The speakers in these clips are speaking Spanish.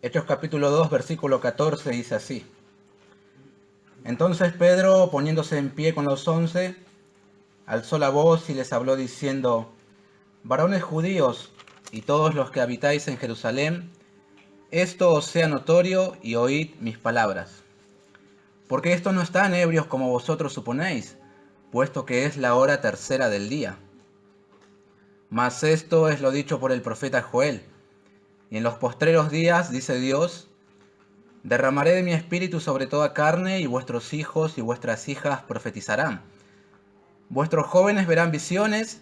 Hechos capítulo 2, versículo 14 dice así. Entonces Pedro, poniéndose en pie con los 11, alzó la voz y les habló diciendo: varones judíos y todos los que habitáis en Jerusalén, esto os sea notorio y oíd mis palabras. Porque estos no están ebrios como vosotros suponéis, puesto que es la hora tercera del día. Mas esto es lo dicho por el profeta Joel. Y en los postreros días, dice Dios, derramaré de mi espíritu sobre toda carne, y vuestros hijos y vuestras hijas profetizarán. Vuestros jóvenes verán visiones,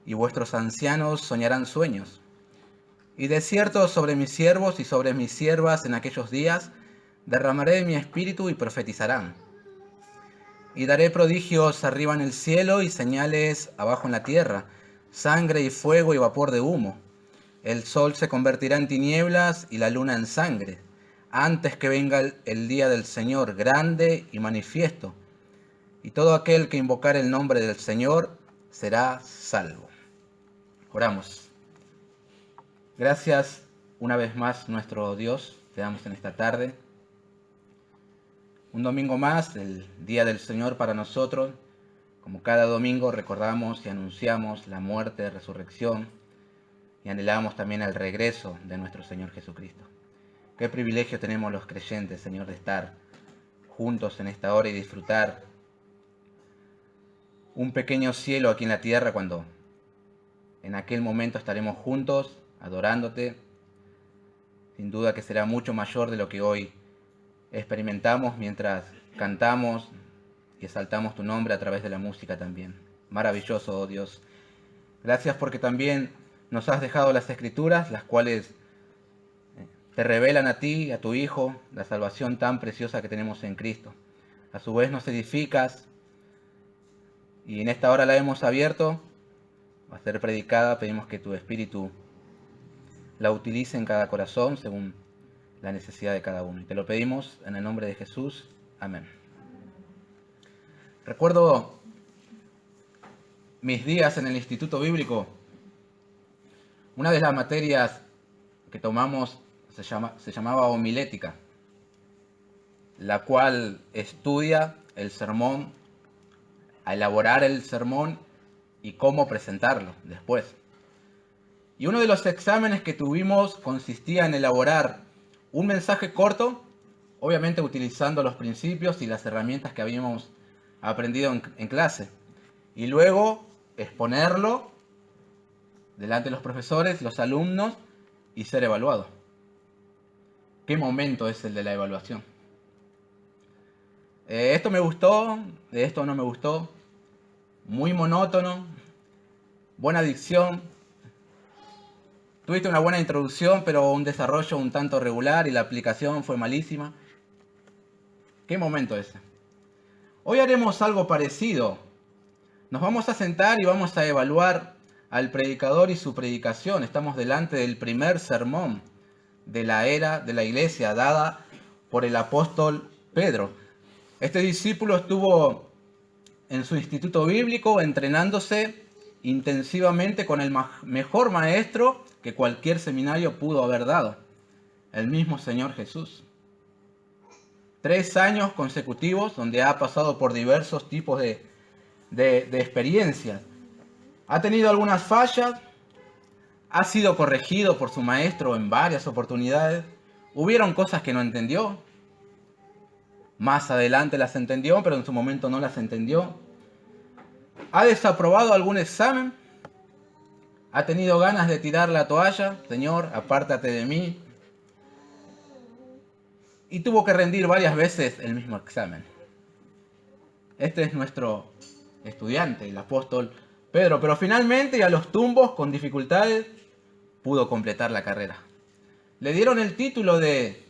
y vuestros ancianos soñarán sueños. Y de cierto sobre mis siervos y sobre mis siervas en aquellos días derramaré de mi espíritu y profetizarán. Y daré prodigios arriba en el cielo y señales abajo en la tierra, sangre y fuego y vapor de humo. El sol se convertirá en tinieblas y la luna en sangre, antes que venga el día del Señor grande y manifiesto. Y todo aquel que invocar el nombre del Señor será salvo. Oramos. Gracias una vez más, nuestro Dios, te damos en esta tarde. Un domingo más, el día del Señor para nosotros. Como cada domingo recordamos y anunciamos la muerte, resurrección, y anhelamos también el regreso de nuestro Señor Jesucristo. Qué privilegio tenemos los creyentes, Señor, de estar juntos en esta hora y disfrutar un pequeño cielo aquí en la tierra, cuando en aquel momento estaremos juntos adorándote. Sin duda que será mucho mayor de lo que hoy experimentamos mientras cantamos y exaltamos tu nombre a través de la música también. Maravilloso, oh Dios. Gracias porque también nos has dejado las Escrituras, las cuales te revelan a ti, a tu Hijo, la salvación tan preciosa que tenemos en Cristo. A su vez nos edificas, y en esta hora la hemos abierto, va a ser predicada. Pedimos que tu Espíritu la utilice en cada corazón según la necesidad de cada uno. Y te lo pedimos en el nombre de Jesús. Amén. Recuerdo mis días en el Instituto Bíblico. Una de las materias que tomamos se llamaba homilética, la cual estudia el sermón, a elaborar el sermón y cómo presentarlo después. Y uno de los exámenes que tuvimos consistía en elaborar un mensaje corto, obviamente utilizando los principios y las herramientas que habíamos aprendido en clase, y luego exponerlo delante de los profesores, los alumnos, y ser evaluado. ¿Qué momento es el de la evaluación? Esto me gustó, esto no me gustó. Muy monótono, buena dicción. Tuviste una buena introducción, pero un desarrollo un tanto regular y la aplicación fue malísima. ¿Qué momento ese? Hoy haremos algo parecido. Nos vamos a sentar y vamos a evaluar al predicador y su predicación. Estamos delante del primer sermón de la era de la iglesia dada por el apóstol Pedro. Este discípulo estuvo en su instituto bíblico entrenándose intensivamente con el mejor maestro que cualquier seminario pudo haber dado, el mismo Señor Jesús. 3 años consecutivos donde ha pasado por diversos tipos de experiencias. Ha tenido algunas fallas, ha sido corregido por su maestro en varias oportunidades, hubieron cosas que no entendió, más adelante las entendió, pero en su momento no las entendió. ¿Ha desaprobado algún examen? ¿Ha tenido ganas de tirar la toalla? Señor, apártate de mí. Y tuvo que rendir varias veces el mismo examen. Este es nuestro estudiante, el apóstol Pedro, pero finalmente, y a los tumbos, con dificultades, pudo completar la carrera. Le dieron el título de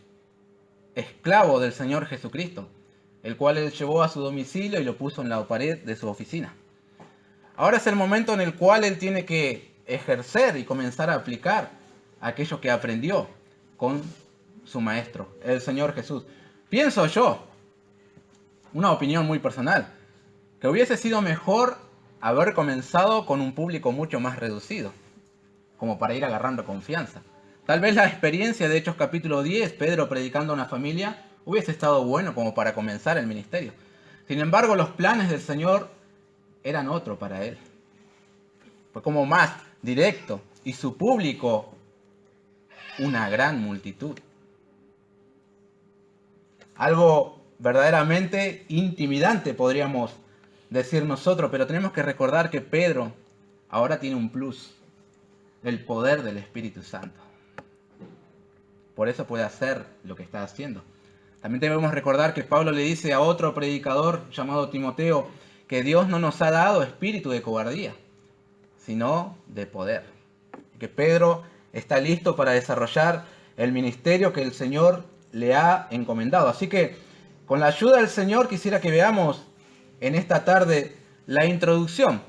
esclavo del Señor Jesucristo, el cual él llevó a su domicilio y lo puso en la pared de su oficina. Ahora es el momento en el cual él tiene que ejercer y comenzar a aplicar aquello que aprendió con su maestro, el Señor Jesús. Pienso yo, una opinión muy personal, que hubiese sido mejor haber comenzado con un público mucho más reducido, como para ir agarrando confianza. Tal vez la experiencia de Hechos capítulo 10, Pedro predicando a una familia, hubiese estado bueno como para comenzar el ministerio. Sin embargo, los planes del Señor eran otro para él. Fue como más directo y su público una gran multitud. Algo verdaderamente intimidante podríamos decir nosotros, pero tenemos que recordar que Pedro ahora tiene un plus, el poder del Espíritu Santo. Por eso puede hacer lo que está haciendo. También debemos recordar que Pablo le dice a otro predicador llamado Timoteo que Dios no nos ha dado espíritu de cobardía, sino de poder. Que Pedro está listo para desarrollar el ministerio que el Señor le ha encomendado. Así que, con la ayuda del Señor, quisiera que veamos en esta tarde la introducción.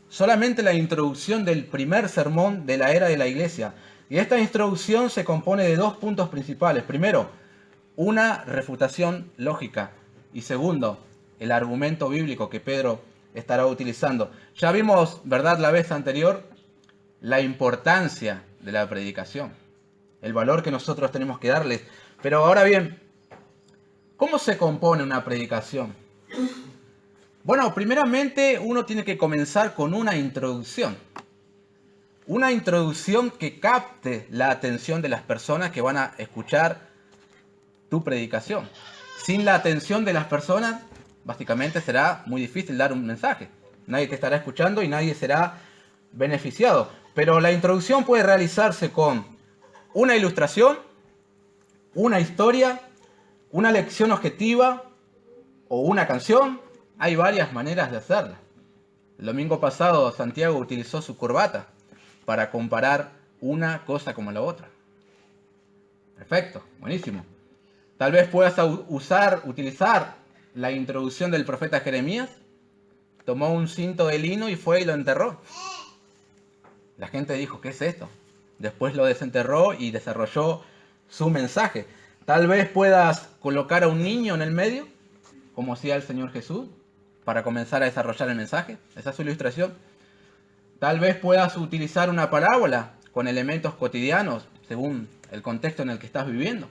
Solamente la introducción del primer sermón de la era de la iglesia. Y esta introducción se compone de dos puntos principales. Primero, una refutación lógica. Y segundo, el argumento bíblico que Pedro estará utilizando. Ya vimos, ¿verdad?, la vez anterior, la importancia de la predicación, el valor que nosotros tenemos que darles. Pero ahora bien, ¿cómo se compone una predicación? Bueno, primeramente uno tiene que comenzar con una introducción. Una introducción que capte la atención de las personas que van a escuchar tu predicación. Sin la atención de las personas, básicamente será muy difícil dar un mensaje. Nadie te estará escuchando y nadie será beneficiado. Pero la introducción puede realizarse con una ilustración, una historia, una lección objetiva o una canción. Hay varias maneras de hacerla. El domingo pasado Santiago utilizó su corbata para comparar una cosa como la otra. Perfecto, buenísimo. Tal vez puedas utilizar la introducción del profeta Jeremías. Tomó un cinto de lino y fue y lo enterró. La gente dijo, ¿qué es esto? Después lo desenterró y desarrolló su mensaje. Tal vez puedas colocar a un niño en el medio, como hacía el Señor Jesús, para comenzar a desarrollar el mensaje. Esa es su ilustración. Tal vez puedas utilizar una parábola con elementos cotidianos, según el contexto en el que estás viviendo.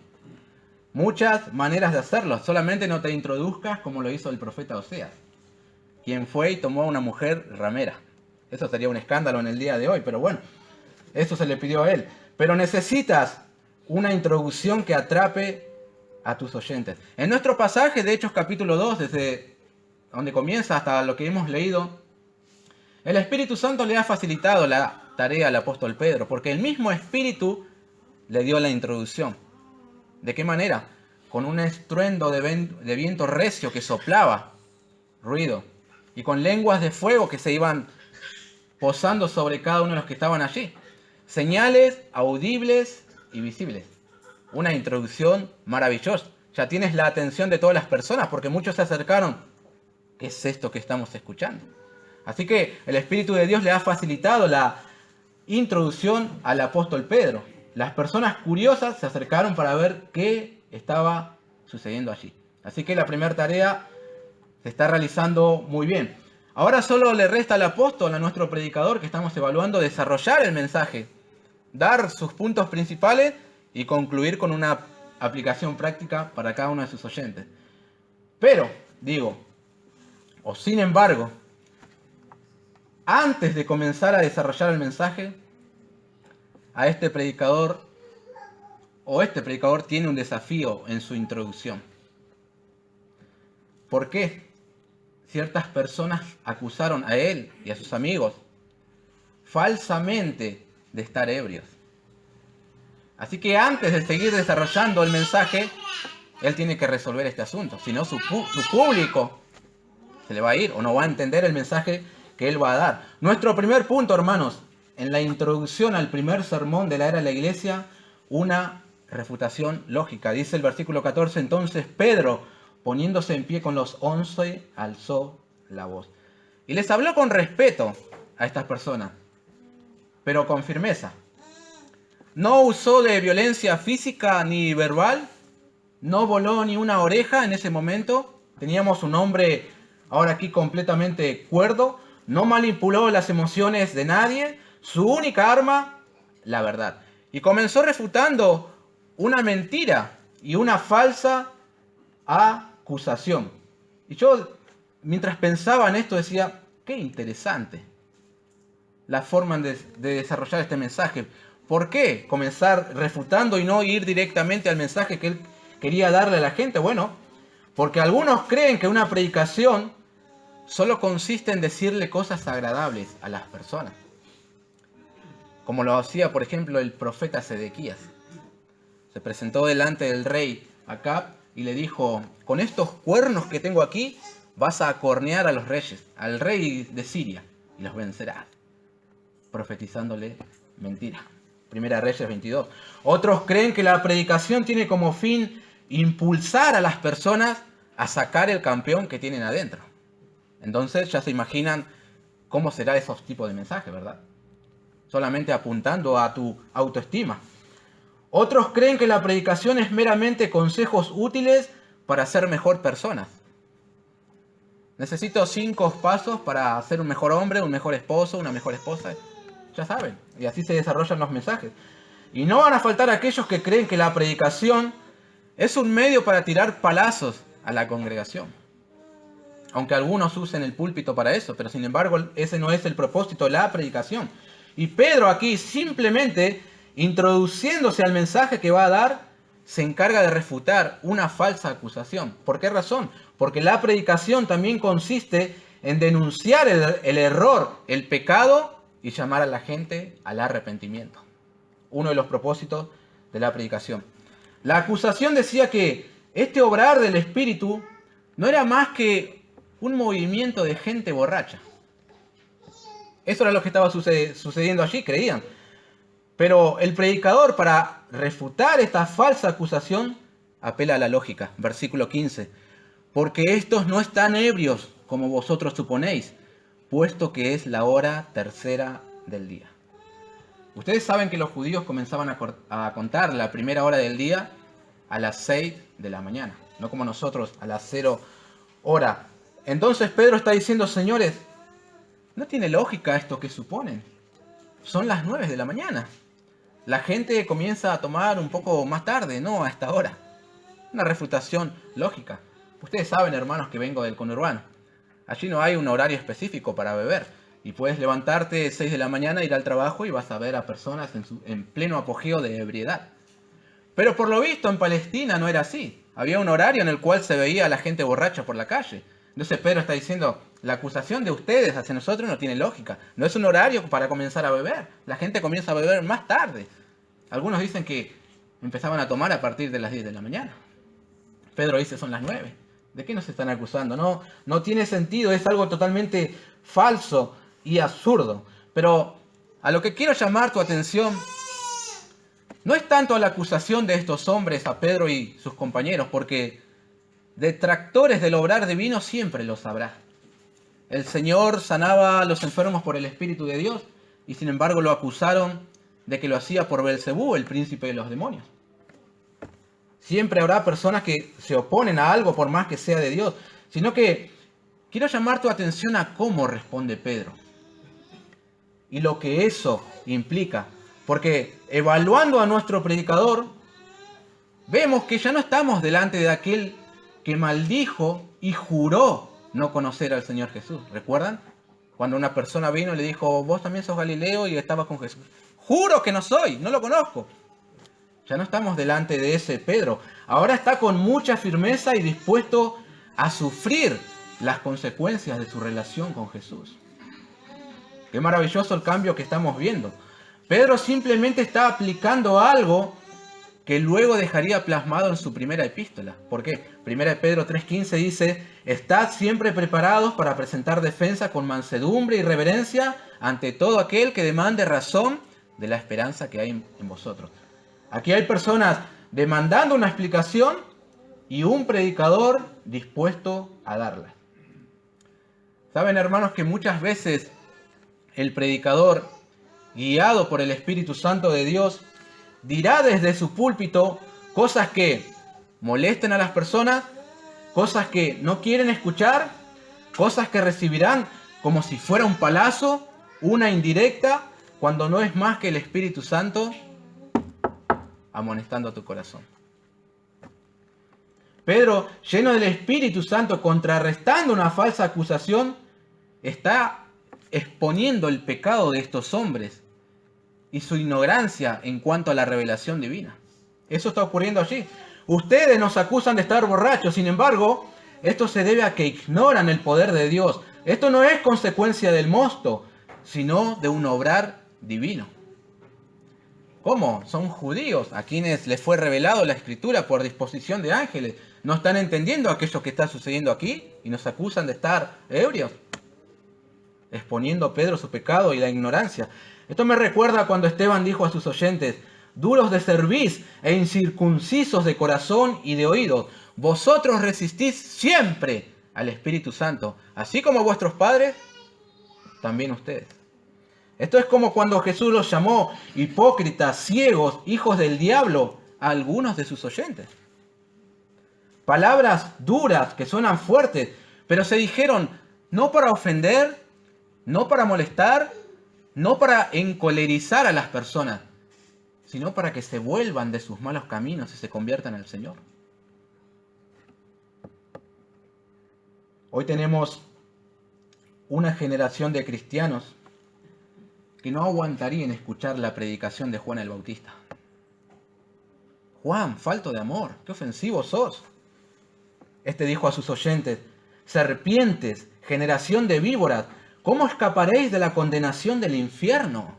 Muchas maneras de hacerlo. Solamente no te introduzcas como lo hizo el profeta Oseas, quien fue y tomó a una mujer ramera. Eso sería un escándalo en el día de hoy, pero bueno, eso se le pidió a él. Pero necesitas una introducción que atrape a tus oyentes. En nuestro pasaje de Hechos capítulo 2, desde donde comienza hasta lo que hemos leído, el Espíritu Santo le ha facilitado la tarea al apóstol Pedro, porque el mismo Espíritu le dio la introducción. ¿De qué manera? Con un estruendo de viento recio que soplaba, ruido, y con lenguas de fuego que se iban posando sobre cada uno de los que estaban allí. Señales audibles y visibles. Una introducción maravillosa. Ya tienes la atención de todas las personas porque muchos se acercaron. ¿Qué es esto que estamos escuchando? Así que el Espíritu de Dios le ha facilitado la introducción al apóstol Pedro. Las personas curiosas se acercaron para ver qué estaba sucediendo allí. Así que la primera tarea se está realizando muy bien. Ahora solo le resta al apóstol, a nuestro predicador que estamos evaluando, desarrollar el mensaje, dar sus puntos principales y concluir con una aplicación práctica para cada uno de sus oyentes. Pero, sin embargo, antes de comenzar a desarrollar el mensaje, este predicador tiene un desafío en su introducción. ¿Por qué? Ciertas personas acusaron a él y a sus amigos falsamente de estar ebrios. Así que antes de seguir desarrollando el mensaje, él tiene que resolver este asunto. Si no, su público se le va a ir o no va a entender el mensaje que él va a dar. Nuestro primer punto, hermanos, en la introducción al primer sermón de la era de la iglesia, una refutación lógica. Dice el versículo 14, entonces Pedro, poniéndose en pie con los 11, alzó la voz. Y les habló con respeto a estas personas, pero con firmeza. No usó de violencia física ni verbal, no voló ni una oreja en ese momento. Teníamos un hombre ahora aquí completamente cuerdo, no manipuló las emociones de nadie. Su única arma, la verdad. Y comenzó refutando una mentira y una falsa acusación. Y yo, mientras pensaba en esto, decía, qué interesante la forma de desarrollar este mensaje. ¿Por qué comenzar refutando y no ir directamente al mensaje que él quería darle a la gente? Bueno, porque algunos creen que una predicación solo consiste en decirle cosas agradables a las personas. Como lo hacía, por ejemplo, el profeta Sedequías. Se presentó delante del rey Acab y le dijo, con estos cuernos que tengo aquí, vas a acornear a los reyes, al rey de Siria, y los vencerás. Profetizándole mentira. Primera Reyes 22. Otros creen que la predicación tiene como fin impulsar a las personas a sacar el campeón que tienen adentro. Entonces ya se imaginan cómo será esos tipos de mensajes, ¿verdad? Solamente apuntando a tu autoestima. Otros creen que la predicación es meramente consejos útiles para ser mejor personas. Necesito 5 pasos para ser un mejor hombre, un mejor esposo, una mejor esposa. Ya saben, y así se desarrollan los mensajes. Y no van a faltar aquellos que creen que la predicación es un medio para tirar palazos a la congregación. Aunque algunos usen el púlpito para eso, pero sin embargo ese no es el propósito de la predicación. Y Pedro aquí, simplemente introduciéndose al mensaje que va a dar, se encarga de refutar una falsa acusación. ¿Por qué razón? Porque la predicación también consiste en denunciar el error, el pecado, y llamar a la gente al arrepentimiento. Uno de los propósitos de la predicación. La acusación decía que este obrar del Espíritu no era más que un movimiento de gente borracha. Eso era lo que estaba sucediendo allí, creían. Pero el predicador, para refutar esta falsa acusación, apela a la lógica. Versículo 15. Porque estos no están ebrios, como vosotros suponéis, puesto que es la hora tercera del día. Ustedes saben que los judíos comenzaban a contar la primera hora del día a las 6 de la mañana, no como nosotros a las 0 hora. Entonces Pedro está diciendo, señores, no tiene lógica esto que suponen. Son las 9 de la mañana. La gente comienza a tomar un poco más tarde, no a esta hora. Una refutación lógica. Ustedes saben, hermanos, que vengo del conurbano. Allí no hay un horario específico para beber. Y puedes levantarte 6 de la mañana, ir al trabajo y vas a ver a personas en pleno apogeo de ebriedad. Pero por lo visto en Palestina no era así. Había un horario en el cual se veía a la gente borracha por la calle. Entonces Pedro está diciendo, la acusación de ustedes hacia nosotros no tiene lógica. No es un horario para comenzar a beber. La gente comienza a beber más tarde. Algunos dicen que empezaban a tomar a partir de las 10 de la mañana. Pedro dice, son las 9. ¿De qué nos están acusando? No tiene sentido, es algo totalmente falso y absurdo. Pero a lo que quiero llamar tu atención no es tanto a la acusación de estos hombres, a Pedro y sus compañeros, porque detractores del obrar divino siempre los habrá. El Señor sanaba a los enfermos por el Espíritu de Dios y sin embargo lo acusaron de que lo hacía por Belcebú, el príncipe de los demonios. Siempre habrá personas que se oponen a algo por más que sea de Dios, sino que quiero llamar tu atención a cómo responde Pedro y lo que eso implica. Porque evaluando a nuestro predicador, vemos que ya no estamos delante de aquel que maldijo y juró no conocer al Señor Jesús. ¿Recuerdan? Cuando una persona vino y le dijo, vos también sos Galileo y estabas con Jesús. Juro que no soy, no lo conozco. Ya no estamos delante de ese Pedro. Ahora está con mucha firmeza y dispuesto a sufrir las consecuencias de su relación con Jesús. Qué maravilloso el cambio que estamos viendo. Pedro simplemente está aplicando algo que luego dejaría plasmado en su primera epístola. ¿Por qué? Primera de Pedro 3:15 dice, estad siempre preparados para presentar defensa con mansedumbre y reverencia ante todo aquel que demande razón de la esperanza que hay en vosotros. Aquí hay personas demandando una explicación y un predicador dispuesto a darla. Saben, hermanos, que muchas veces el predicador, guiado por el Espíritu Santo de Dios, dirá desde su púlpito cosas que molesten a las personas, cosas que no quieren escuchar, cosas que recibirán como si fuera un palazo, una indirecta, cuando no es más que el Espíritu Santo amonestando tu corazón. Pedro, lleno del Espíritu Santo, contrarrestando una falsa acusación, está exponiendo el pecado de estos hombres y su ignorancia en cuanto a la revelación divina. Eso está ocurriendo allí. Ustedes nos acusan de estar borrachos, sin embargo, esto se debe a que ignoran el poder de Dios. Esto no es consecuencia del mosto, sino de un obrar divino. ¿Cómo? Son judíos a quienes les fue revelado la Escritura por disposición de ángeles. ¿No están entendiendo aquello que está sucediendo aquí y nos acusan de estar ebrios? Exponiendo a Pedro su pecado y la ignorancia. Esto me recuerda cuando Esteban dijo a sus oyentes: duros de cerviz e incircuncisos de corazón y de oídos, vosotros resistís siempre al Espíritu Santo, así como vuestros padres, también ustedes. Esto es como cuando Jesús los llamó hipócritas, ciegos, hijos del diablo a algunos de sus oyentes. Palabras duras que suenan fuertes, pero se dijeron no para ofender, no para molestar, no para encolerizar a las personas, sino para que se vuelvan de sus malos caminos y se conviertan al Señor. Hoy tenemos una generación de cristianos que no aguantarían escuchar la predicación de Juan el Bautista. Juan, falto de amor, qué ofensivo sos. Este dijo a sus oyentes: serpientes, generación de víboras, ¿cómo escaparéis de la condenación del infierno?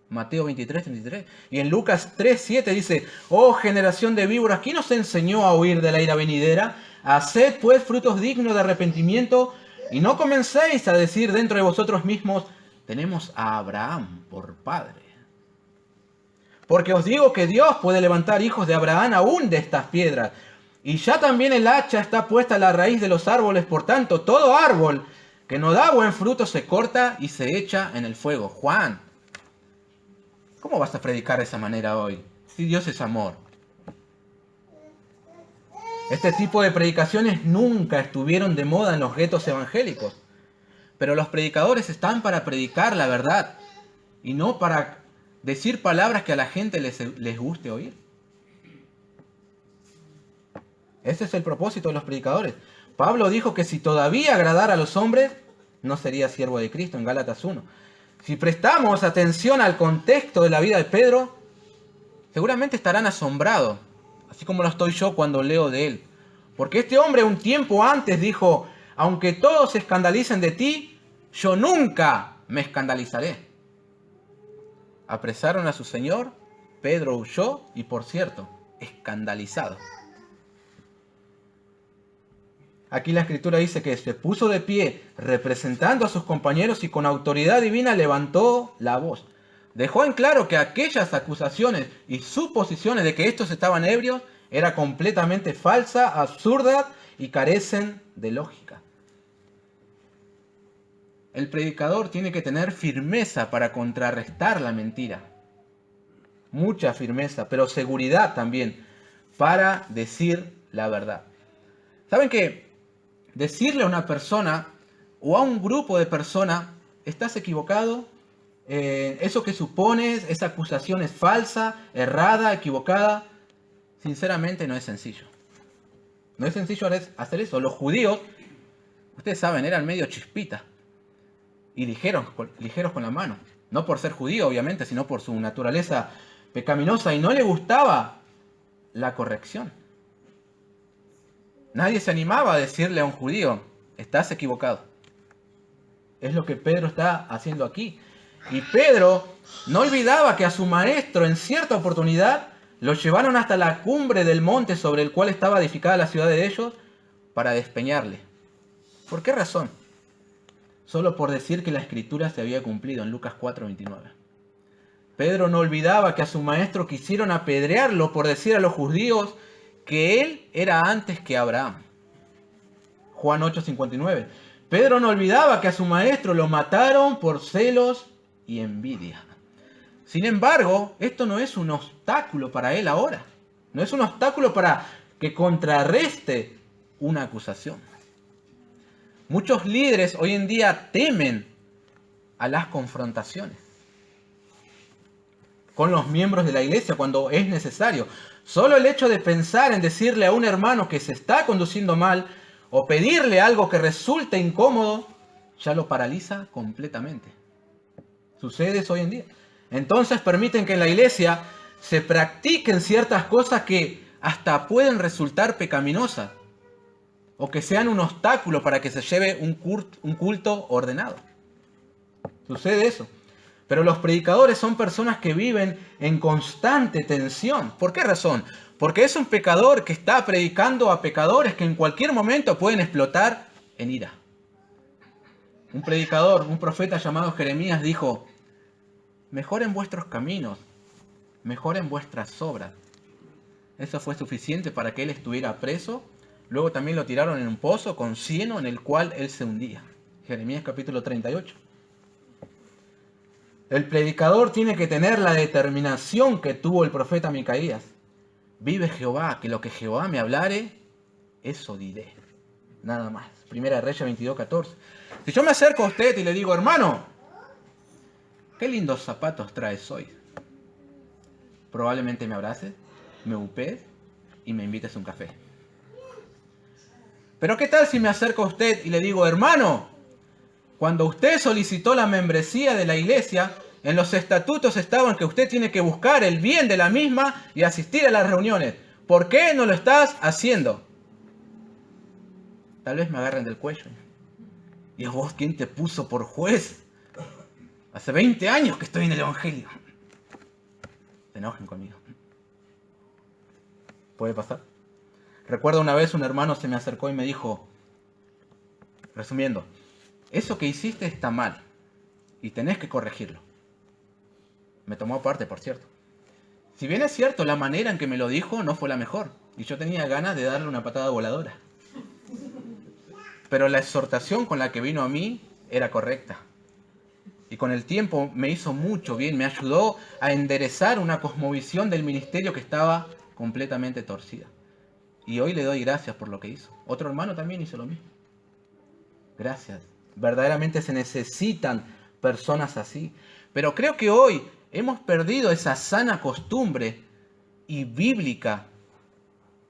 Mateo 23, 33. Y en Lucas 3, 7 dice: oh generación de víboras, ¿quién os enseñó a huir de la ira venidera? Haced pues frutos dignos de arrepentimiento y no comencéis a decir dentro de vosotros mismos: tenemos a Abraham por padre. Porque os digo que Dios puede levantar hijos de Abraham aún de estas piedras. Y ya también el hacha está puesta a la raíz de los árboles, por tanto, todo árbol que no da buen fruto se corta y se echa en el fuego. Juan, ¿cómo vas a predicar de esa manera hoy? Si Dios es amor. Este tipo de predicaciones nunca estuvieron de moda en los guetos evangélicos. Pero los predicadores están para predicar la verdad y no para decir palabras que a la gente les guste oír. Ese es el propósito de los predicadores. Pablo dijo que si todavía agradara a los hombres, no sería siervo de Cristo en Gálatas 1. Si prestamos atención al contexto de la vida de Pedro, seguramente estarán asombrados, así como lo estoy yo cuando leo de él. Porque este hombre un tiempo antes dijo: aunque todos se escandalicen de ti, yo nunca me escandalizaré. Apresaron a su señor, Pedro huyó y, por cierto, escandalizado. Aquí la Escritura dice que se puso de pie representando a sus compañeros y con autoridad divina levantó la voz. Dejó en claro que aquellas acusaciones y suposiciones de que estos estaban ebrios era completamente falsa, absurda y carecen de lógica. El predicador tiene que tener firmeza para contrarrestar la mentira. Mucha firmeza, pero seguridad también para decir la verdad. ¿Saben que decirle a una persona o a un grupo de personas: estás equivocado, eso que supones, esa acusación es falsa, errada, equivocada? Sinceramente no es sencillo. No es sencillo hacer eso. Los judíos, ustedes saben, eran medio chispitas y ligeros con la mano. No por ser judío, obviamente, sino por su naturaleza pecaminosa, y no le gustaba la corrección. Nadie se animaba a decirle a un judío: estás equivocado. Es lo que Pedro está haciendo aquí. Y Pedro no olvidaba que a su maestro en cierta oportunidad lo llevaron hasta la cumbre del monte sobre el cual estaba edificada la ciudad de ellos para despeñarle. ¿Por qué razón? Solo por decir que la escritura se había cumplido en Lucas 4:29. Pedro no olvidaba que a su maestro quisieron apedrearlo por decir a los judíos que él era antes que Abraham. Juan 8:59. Pedro no olvidaba que a su maestro lo mataron por celos y envidia. Sin embargo, esto no es un obstáculo para él ahora. No es un obstáculo para que contrarreste una acusación. Muchos líderes hoy en día temen a las confrontaciones. con los miembros de la iglesia cuando es necesario. Solo el hecho de pensar en decirle a un hermano que se está conduciendo mal o pedirle algo que resulte incómodo, ya lo paraliza completamente. Sucede eso hoy en día. Entonces permiten que en la iglesia se practiquen ciertas cosas que hasta pueden resultar pecaminosas o que sean un obstáculo para que se lleve un culto ordenado. Sucede eso. Pero los predicadores son personas que viven en constante tensión. ¿Por qué razón? Porque es un pecador que está predicando a pecadores que en cualquier momento pueden explotar en ira. Un predicador, un profeta llamado Jeremías dijo: mejoren vuestros caminos, mejoren vuestras obras. Eso fue suficiente para que él estuviera preso. Luego también lo tiraron en un pozo con cieno en el cual él se hundía. Jeremías capítulo 38. El predicador tiene que tener la determinación que tuvo el profeta Micaías. Vive Jehová, que lo que Jehová me hablare, eso diré. Nada más. Primera Reyes 22:14. Si yo me acerco a usted y le digo: hermano, qué lindos zapatos traes hoy, probablemente me abraces, me upes y me invites a un café. Pero ¿qué tal si me acerco a usted y le digo: hermano, cuando usted solicitó la membresía de la iglesia, en los estatutos estaban que usted tiene que buscar el bien de la misma y asistir a las reuniones? ¿Por qué no lo estás haciendo? Tal vez me agarren del cuello. ¿Y a vos quién te puso por juez? Hace 20 años que estoy en el Evangelio. Se enojen conmigo. ¿Puede pasar? Recuerdo una vez un hermano se me acercó y me dijo, resumiendo: eso que hiciste está mal y tenés que corregirlo. Me tomó aparte, por cierto. Si bien es cierto, la manera en que me lo dijo no fue la mejor y yo tenía ganas de darle una patada voladora. Pero la exhortación con la que vino a mí era correcta. Y con el tiempo me hizo mucho bien, me ayudó a enderezar una cosmovisión del ministerio que estaba completamente torcida. Y hoy le doy gracias por lo que hizo. Otro hermano también hizo lo mismo. Gracias. Verdaderamente se necesitan personas así. Pero creo que hoy hemos perdido esa sana costumbre y bíblica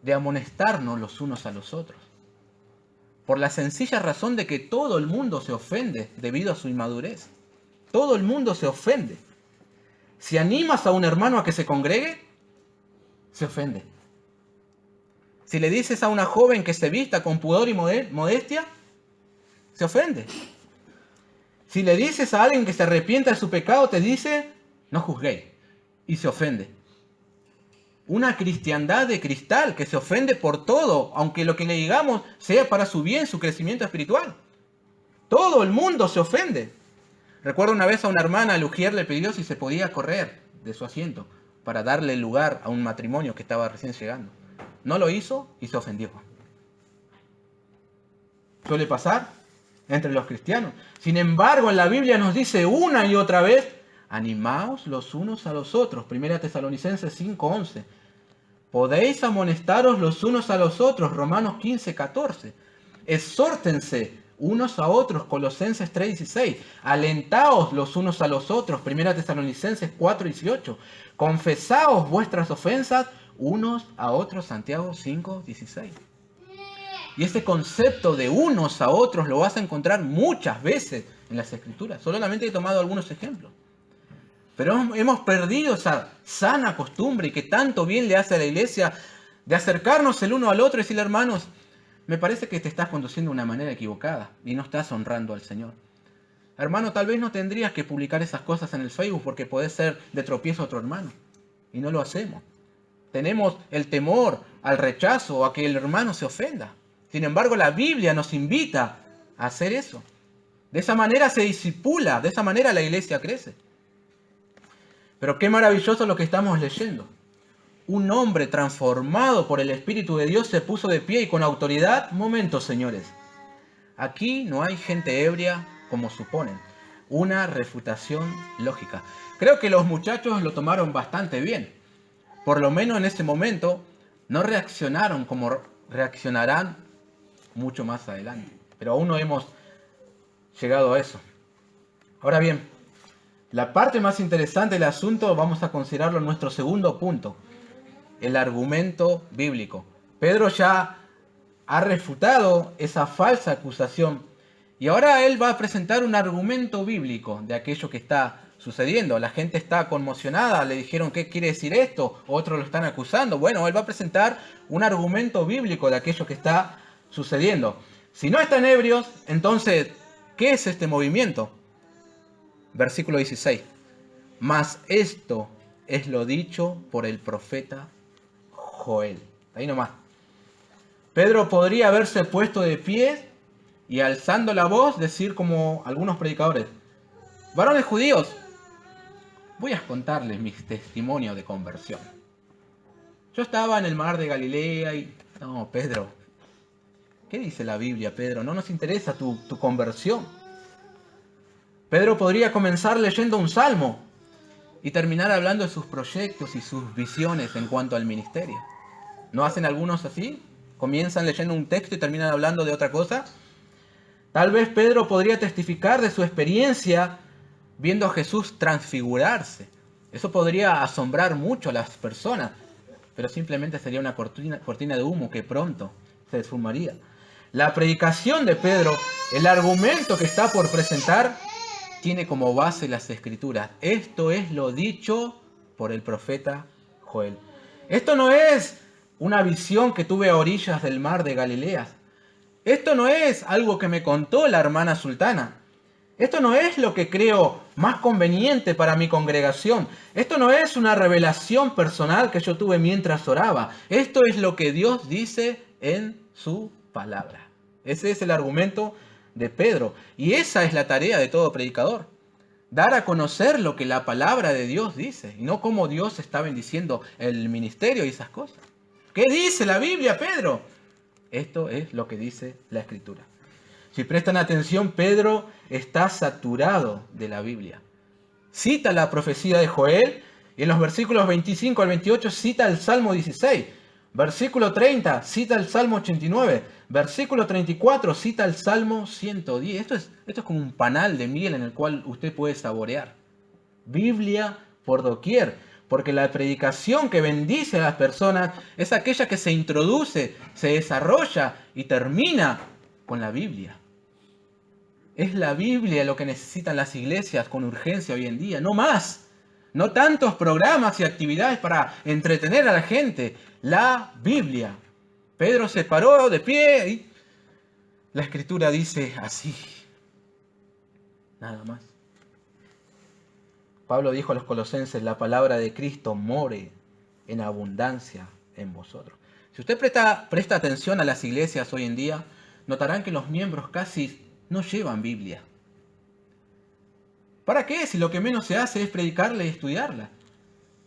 de amonestarnos los unos a los otros. Por la sencilla razón de que todo el mundo se ofende debido a su inmadurez. Todo el mundo se ofende. Si animas a un hermano a que se congregue, se ofende. Si le dices a una joven que se vista con pudor y modestia, se ofende. Si le dices a alguien que se arrepienta de su pecado, te dice: no juzguéis, y se ofende. Una cristiandad de cristal que se ofende por todo, aunque lo que le digamos sea para su bien, su crecimiento espiritual. Todo el mundo se ofende. Recuerdo una vez a una hermana, a Lugier, le pidió si se podía correr de su asiento para darle lugar a un matrimonio que estaba recién llegando. No lo hizo y se ofendió. Suele pasar entre los cristianos. Sin embargo, en la Biblia nos dice una y otra vez: animaos los unos a los otros. Primera Tesalonicenses 5:11. Podéis amonestaros los unos a los otros. Romanos 15:14. Exhórtense unos a otros. Colosenses 3:16. Alentaos los unos a los otros. Primera Tesalonicenses 4:18. Confesaos vuestras ofensas unos a otros. Santiago 5:16. Y ese concepto de unos a otros lo vas a encontrar muchas veces en las Escrituras. Solamente he tomado algunos ejemplos. Pero hemos perdido esa sana costumbre que tanto bien le hace a la iglesia de acercarnos el uno al otro y decirle: hermanos, me parece que te estás conduciendo de una manera equivocada y no estás honrando al Señor. Hermano, tal vez no tendrías que publicar esas cosas en el Facebook porque puede ser de tropiezo a otro hermano. Y no lo hacemos. Tenemos el temor al rechazo o a que el hermano se ofenda. Sin embargo, la Biblia nos invita a hacer eso. De esa manera se discipula, de esa manera la iglesia crece. Pero qué maravilloso lo que estamos leyendo. Un hombre transformado por el Espíritu de Dios se puso de pie y con autoridad. Momentos, señores. Aquí no hay gente ebria como suponen. Una refutación lógica. Creo que los muchachos lo tomaron bastante bien. Por lo menos en ese momento no reaccionaron como reaccionarán mucho más adelante. Pero aún no hemos llegado a eso. Ahora bien, La parte más interesante del asunto vamos a considerarlo en nuestro segundo punto, el argumento bíblico. Pedro ya ha refutado esa falsa acusación y ahora él va a presentar un argumento bíblico de aquello que está sucediendo. La gente está conmocionada, le dijeron ¿qué quiere decir esto? Otros lo están acusando. Bueno, él va a presentar un argumento bíblico de aquello que está sucediendo. Si no están ebrios, entonces, ¿qué es este movimiento? Versículo 16. Mas esto es lo dicho por el profeta Joel. Ahí nomás. Pedro podría haberse puesto de pie y alzando la voz decir como algunos predicadores: varones judíos, voy a contarles mis testimonios de conversión. Yo estaba en el mar de Galilea y... No, Pedro, ¿qué dice la Biblia, Pedro? No nos interesa tu conversión. Pedro podría comenzar leyendo un salmo y terminar hablando de sus proyectos y sus visiones en cuanto al ministerio. ¿No hacen algunos así? Comienzan leyendo un texto y terminan hablando de otra cosa. Tal vez Pedro podría testificar de su experiencia viendo a Jesús transfigurarse. Eso podría asombrar mucho a las personas, pero simplemente sería una cortina de humo que pronto se esfumaría. La predicación de Pedro, el argumento que está por presentar, tiene como base las Escrituras. Esto es lo dicho por el profeta Joel. Esto no es una visión que tuve a orillas del mar de Galilea. Esto no es algo que me contó la hermana sultana. Esto no es lo que creo más conveniente para mi congregación. Esto no es una revelación personal que yo tuve mientras oraba. Esto es lo que Dios dice en su palabra. Ese es el argumento de Pedro. Y esa es la tarea de todo predicador. Dar a conocer lo que la palabra de Dios dice. Y no cómo Dios está bendiciendo el ministerio y esas cosas. ¿Qué dice la Biblia, Pedro? Esto es lo que dice la Escritura. Si prestan atención, Pedro está saturado de la Biblia. Cita la profecía de Joel y en los versículos 25 al 28 cita el Salmo 16. Versículo 30 cita el Salmo 89. Versículo 34 cita el Salmo 110. Esto es como un panal de miel en el cual usted puede saborear. Biblia por doquier. Porque la predicación que bendice a las personas es aquella que se introduce, se desarrolla y termina con la Biblia. Es la Biblia lo que necesitan las iglesias con urgencia hoy en día, no más. No tantos programas y actividades para entretener a la gente. La Biblia. Pedro se paró de pie y la Escritura dice así. Nada más. Pablo dijo a los colosenses: la palabra de Cristo more en abundancia en vosotros. Si usted presta atención a las iglesias hoy en día, notarán que los miembros casi no llevan Biblia. ¿Para qué? Si lo que menos se hace es predicarla y estudiarla.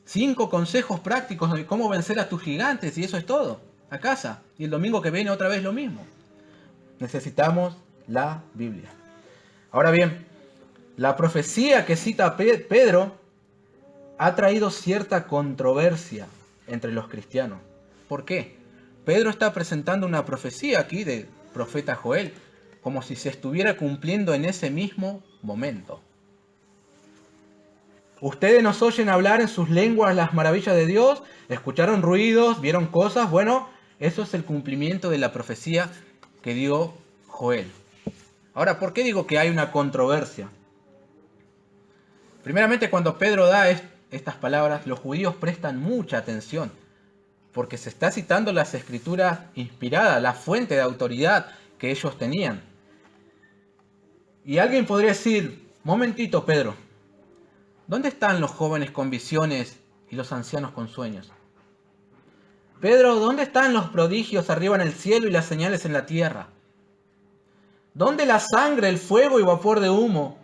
5 consejos prácticos de cómo vencer a tus gigantes y eso es todo. A casa. Y el domingo que viene otra vez lo mismo. Necesitamos la Biblia. Ahora bien, la profecía que cita Pedro ha traído cierta controversia entre los cristianos. ¿Por qué? Pedro está presentando una profecía aquí del profeta Joel, como si se estuviera cumpliendo en ese mismo momento. Ustedes nos oyen hablar en sus lenguas las maravillas de Dios, escucharon ruidos, vieron cosas. Bueno, eso es el cumplimiento de la profecía que dio Joel. Ahora, ¿por qué digo que hay una controversia? Primeramente, cuando Pedro da estas palabras, los judíos prestan mucha atención, porque se está citando las escrituras inspiradas, la fuente de autoridad que ellos tenían. Y alguien podría decir: momentito, Pedro, ¿dónde están los jóvenes con visiones y los ancianos con sueños? Pedro, ¿dónde están los prodigios arriba en el cielo y las señales en la tierra? ¿Dónde la sangre, el fuego y vapor de humo?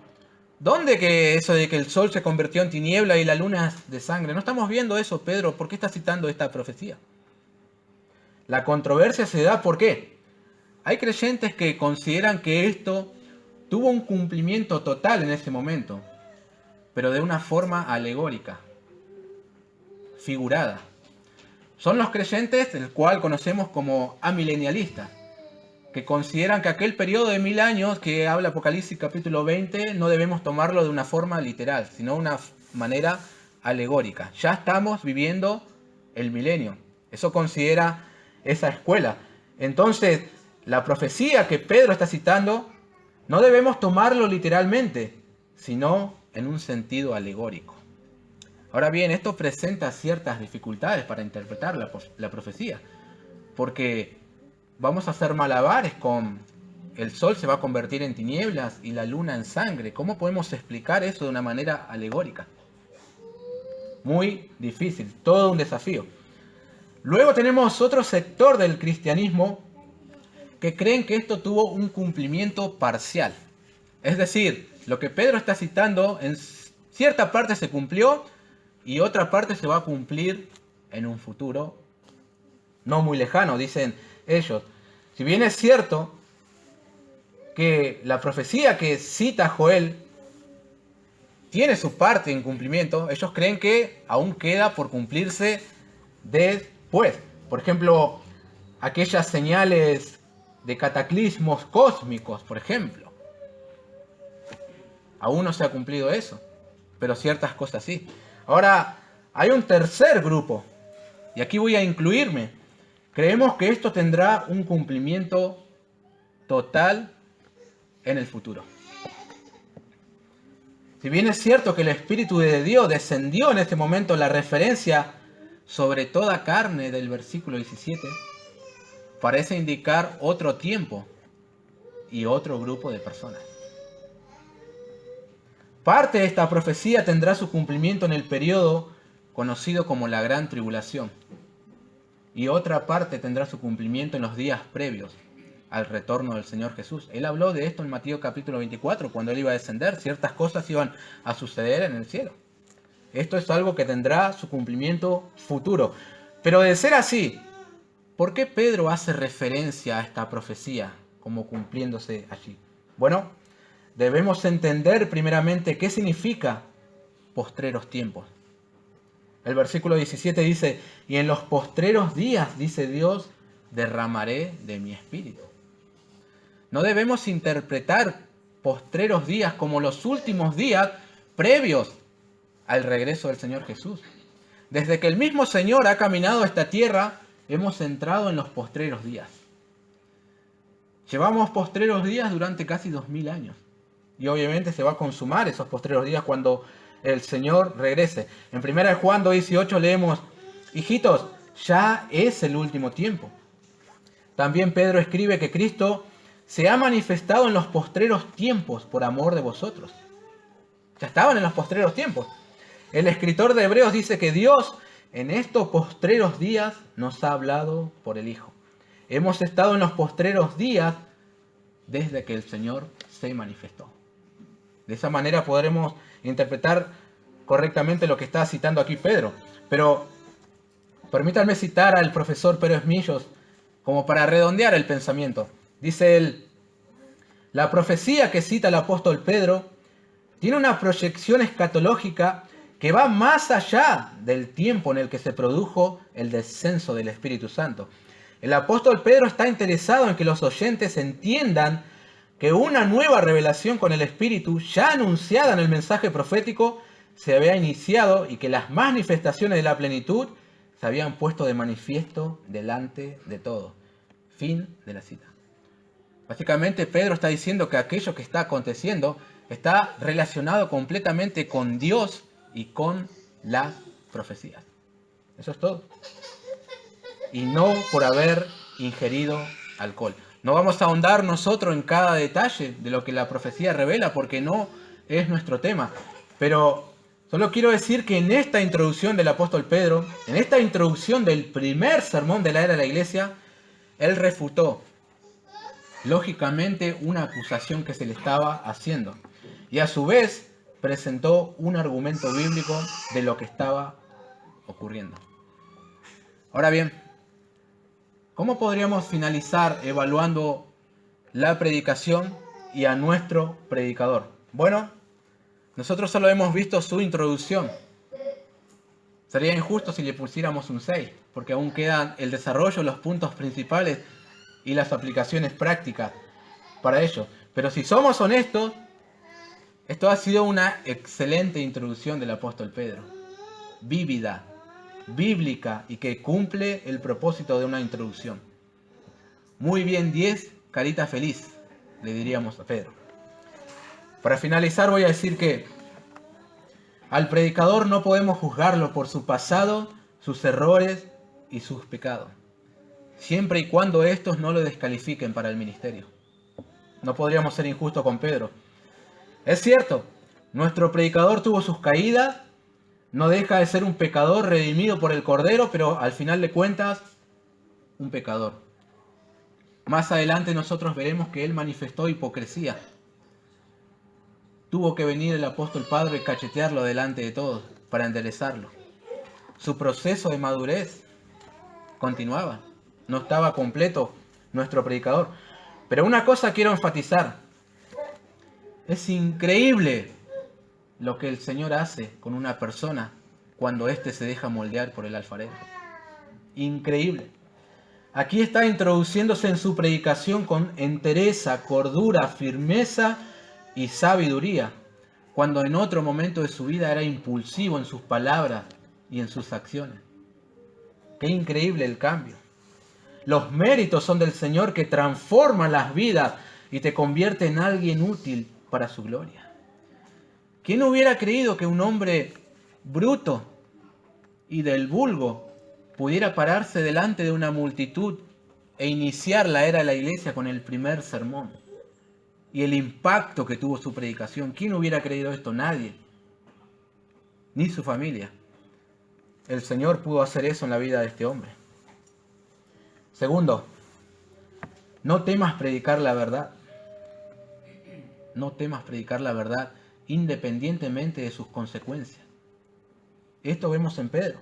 ¿Dónde que eso de que el sol se convirtió en tiniebla y la luna de sangre? No estamos viendo eso, Pedro. ¿Por qué estás citando esta profecía? La controversia se da ¿por qué? Hay creyentes que consideran que esto tuvo un cumplimiento total en ese momento, pero de una forma alegórica, figurada. Son los creyentes, el cual conocemos como amilenialistas, que consideran que aquel periodo de 1000 años que habla Apocalipsis capítulo 20 no debemos tomarlo de una forma literal, sino de una manera alegórica. Ya estamos viviendo el milenio. Eso considera esa escuela. Entonces, la profecía que Pedro está citando no debemos tomarlo literalmente, sino en un sentido alegórico. Ahora bien, esto presenta ciertas dificultades para interpretar la profecía, porque vamos a hacer malabares con el sol se va a convertir en tinieblas y la luna en sangre. ¿Cómo podemos explicar eso de una manera alegórica? Muy difícil, todo un desafío. Luego tenemos otro sector del cristianismo que creen que esto tuvo un cumplimiento parcial. Es decir, lo que Pedro está citando en cierta parte se cumplió y otra parte se va a cumplir en un futuro no muy lejano, dicen ellos. Si bien es cierto que la profecía que cita Joel tiene su parte en cumplimiento, ellos creen que aún queda por cumplirse después. Por ejemplo, aquellas señales de cataclismos cósmicos, por ejemplo. Aún no se ha cumplido eso, pero ciertas cosas sí. Ahora, hay un tercer grupo, y aquí voy a incluirme. Creemos que esto tendrá un cumplimiento total en el futuro. Si bien es cierto que el Espíritu de Dios descendió en este momento, la referencia sobre toda carne del versículo 17 parece indicar otro tiempo y otro grupo de personas. Parte de esta profecía tendrá su cumplimiento en el periodo conocido como la Gran Tribulación, y otra parte tendrá su cumplimiento en los días previos al retorno del Señor Jesús. Él habló de esto en Mateo capítulo 24, cuando Él iba a descender, ciertas cosas iban a suceder en el cielo. Esto es algo que tendrá su cumplimiento futuro. Pero de ser así, ¿por qué Pedro hace referencia a esta profecía como cumpliéndose allí? Bueno, debemos entender primeramente qué significa postreros tiempos. El versículo 17 dice, y en los postreros días, dice Dios, derramaré de mi espíritu. No debemos interpretar postreros días como los últimos días previos al regreso del Señor Jesús. Desde que el mismo Señor ha caminado a esta tierra, hemos entrado en los postreros días. Llevamos postreros días durante casi 2000 años. Y obviamente se va a consumar esos postreros días cuando el Señor regrese. En 1 Juan 2:18 leemos, hijitos, ya es el último tiempo. También Pedro escribe que Cristo se ha manifestado en los postreros tiempos por amor de vosotros. Ya estaban en los postreros tiempos. El escritor de Hebreos dice que Dios en estos postreros días nos ha hablado por el Hijo. Hemos estado en los postreros días desde que el Señor se manifestó. De esa manera podremos interpretar correctamente lo que está citando aquí Pedro. Pero permítanme citar al profesor Pedro Esmillos como para redondear el pensamiento. Dice él, la profecía que cita el apóstol Pedro tiene una proyección escatológica que va más allá del tiempo en el que se produjo el descenso del Espíritu Santo. El apóstol Pedro está interesado en que los oyentes entiendan que una nueva revelación con el Espíritu, ya anunciada en el mensaje profético, se había iniciado y que las manifestaciones de la plenitud se habían puesto de manifiesto delante de todos. Fin de la cita. Básicamente Pedro está diciendo que aquello que está aconteciendo está relacionado completamente con Dios y con las profecías. Eso es todo. Y no por haber ingerido alcohol. No vamos a ahondar nosotros en cada detalle de lo que la profecía revela porque no es nuestro tema. Pero solo quiero decir que en esta introducción del apóstol Pedro, en esta introducción del primer sermón de la era de la iglesia, él refutó lógicamente una acusación que se le estaba haciendo. Y a su vez presentó un argumento bíblico de lo que estaba ocurriendo. Ahora bien, ¿cómo podríamos finalizar evaluando la predicación y a nuestro predicador? Bueno, nosotros solo hemos visto su introducción. Sería injusto si le pusiéramos un 6, porque aún quedan el desarrollo, los puntos principales y las aplicaciones prácticas para ello. Pero si somos honestos, esto ha sido una excelente introducción del apóstol Pedro. Vívida, bíblica y que cumple el propósito de una introducción. Muy bien, 10, carita feliz, le diríamos a Pedro. Para finalizar voy a decir que al predicador no podemos juzgarlo por su pasado, sus errores y sus pecados, siempre y cuando estos no lo descalifiquen para el ministerio. No podríamos ser injustos con Pedro. Es cierto, nuestro predicador tuvo sus caídas, no deja de ser un pecador redimido por el Cordero, pero al final de cuentas, un pecador. Más adelante nosotros veremos que él manifestó hipocresía. Tuvo que venir el apóstol Pablo y cachetearlo delante de todos para enderezarlo. Su proceso de madurez continuaba. No estaba completo nuestro predicador. Pero una cosa quiero enfatizar. Es increíble lo que el Señor hace con una persona cuando éste se deja moldear por el alfarero. Increíble. Aquí está introduciéndose en su predicación con entereza, cordura, firmeza y sabiduría, cuando en otro momento de su vida era impulsivo en sus palabras y en sus acciones. Qué increíble el cambio. Los méritos son del Señor que transforma las vidas y te convierte en alguien útil para su gloria. ¿Quién hubiera creído que un hombre bruto y del vulgo pudiera pararse delante de una multitud e iniciar la era de la iglesia con el primer sermón? Y el impacto que tuvo su predicación. ¿Quién hubiera creído esto? Nadie. Ni su familia. El Señor pudo hacer eso en la vida de este hombre. Segundo, no temas predicar la verdad. No temas predicar la verdad independientemente de sus consecuencias. Esto vemos en Pedro.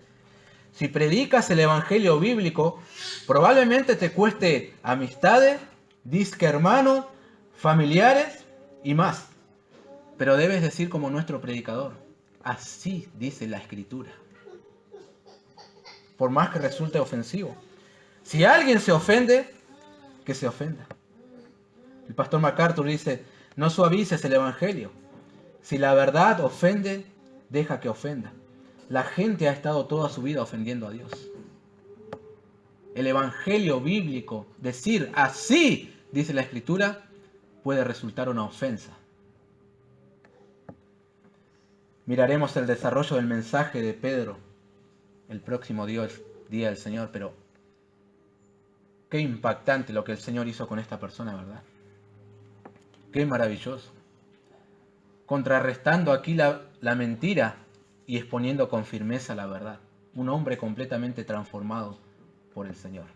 Si predicas el evangelio bíblico, probablemente te cueste amistades, disque hermanos, familiares y más. Pero debes decir como nuestro predicador, así dice la Escritura. Por más que resulte ofensivo. Si alguien se ofende, que se ofenda. El pastor MacArthur dice, no suavices el evangelio. Si la verdad ofende, deja que ofenda. La gente ha estado toda su vida ofendiendo a Dios. El evangelio bíblico, decir así dice la Escritura, puede resultar una ofensa. Miraremos el desarrollo del mensaje de Pedro el próximo día del Señor, pero qué impactante lo que el Señor hizo con esta persona, ¿verdad? Qué maravilloso. Contrarrestando aquí la mentira y exponiendo con firmeza la verdad. Un hombre completamente transformado por el Señor.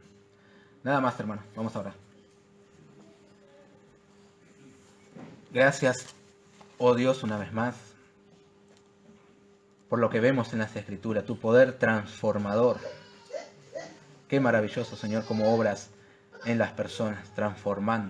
Nada más, hermano. Vamos a orar. Gracias, oh Dios, una vez más, por lo que vemos en las Escrituras, tu poder transformador. Qué maravilloso, Señor, cómo obras en las personas, transformando.